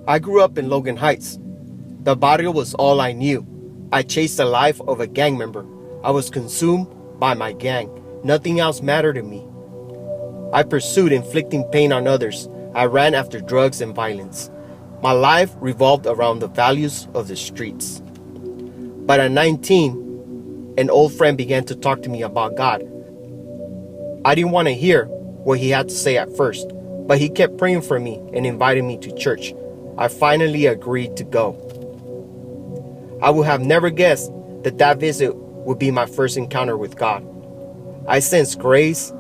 I grew up in Logan Heights. The barrio was all I knew. I chased the life of a gang member. I was consumed by my gang. Nothing else mattered to me. I pursued inflicting pain on others. I ran after drugs and violence. My life revolved around the values of the streets. But at 19, an old friend began to talk to me about God. I didn't want to hear what he had to say at first, but he kept praying for me and invited me to church. I finally agreed to go. I would have never guessed that visit would be my first encounter with God. I sensed grace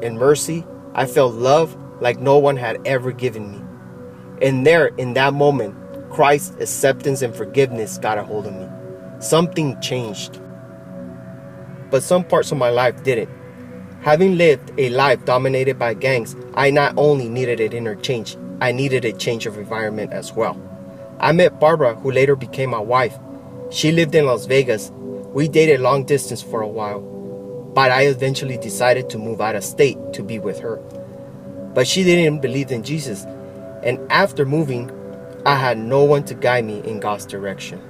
and mercy. I felt love like no one had ever given me. And there, in that moment, Christ's acceptance and forgiveness got a hold of me. Something changed. But some parts of my life didn't. Having lived a life dominated by gangs, I not only needed an inner change, I needed a change of environment as well. I met Barbara, who later became my wife. She lived in Las Vegas. We dated long distance for a while, but I eventually decided to move out of state to be with her. But she didn't believe in Jesus, and after moving, I had no one to guide me in God's direction.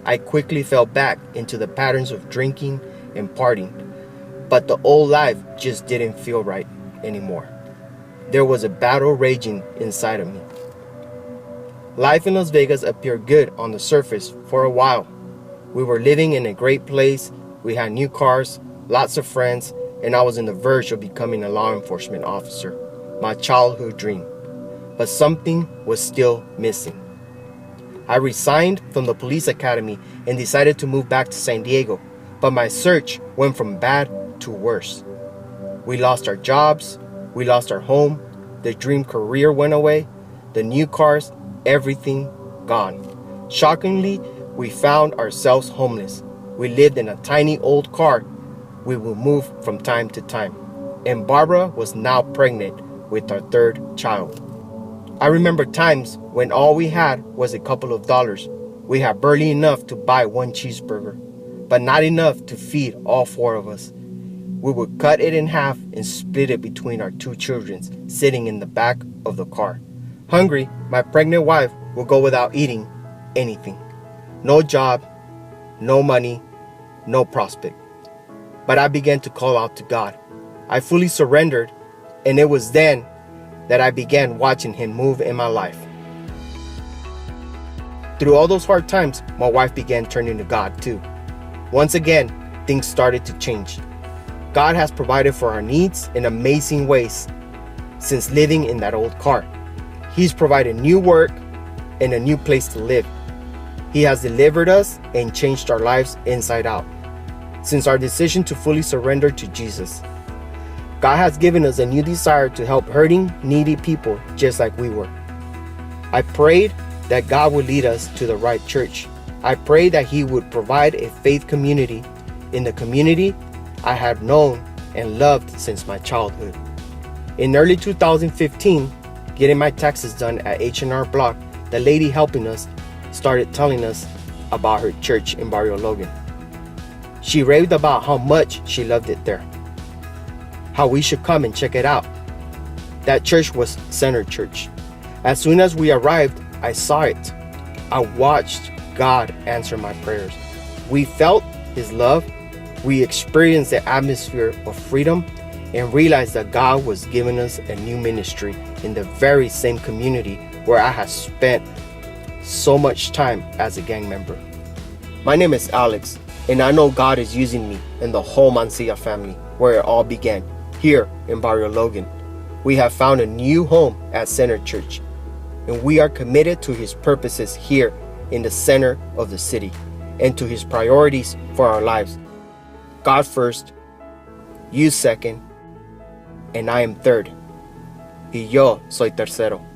I quickly fell back into the patterns of drinking and partying, but the old life just didn't feel right anymore. There was a battle raging inside of me. Life in Las Vegas appeared good on the surface for a while. We were living in a great place, we had new cars, lots of friends, and I was on the verge of becoming a law enforcement officer, my childhood dream. But something was still missing. I resigned from the police academy and decided to move back to San Diego, but my search went from bad to worse. We lost our jobs, we lost our home, the dream career went away, the new cars, everything gone. Shockingly, we found ourselves homeless. We lived in a tiny old car. We would move from time to time. And Barbara was now pregnant with our third child. I remember times when all we had was a couple of dollars. We had barely enough to buy one cheeseburger, but not enough to feed all four of us. We would cut it in half and split it between our two children sitting in the back of the car. Hungry, my pregnant wife would go without eating anything. No job, no money, no prospect. But I began to call out to God. I fully surrendered, and it was then that I began watching Him move in my life. Through all those hard times, my wife began turning to God too. Once again, things started to change. God has provided for our needs in amazing ways since living in that old car. He's provided new work and a new place to live. He has delivered us and changed our lives inside out since our decision to fully surrender to Jesus. God has given us a new desire to help hurting, needy people just like we were. I prayed that God would lead us to the right church. I prayed that He would provide a faith community in the community I had known and loved since my childhood. In early 2015, getting my taxes done at H&R Block, the lady helping us started telling us about her church in Barrio Logan. She raved about how much she loved it there, how we should come and check it out. That church was Center Church. As soon as we arrived, I saw it. I watched God answer my prayers. We felt His love. We experienced the atmosphere of freedom and realized that God was giving us a new ministry in the very same community where I had spent so much time as a gang member. My name is Alex, and I know God is using me and the whole Mancilla family where it all began, here in Barrio Logan. We have found a new home at Center Church, and we are committed to His purposes here in the center of the city and to His priorities for our lives. God first, you second, and I am third. Y yo soy tercero.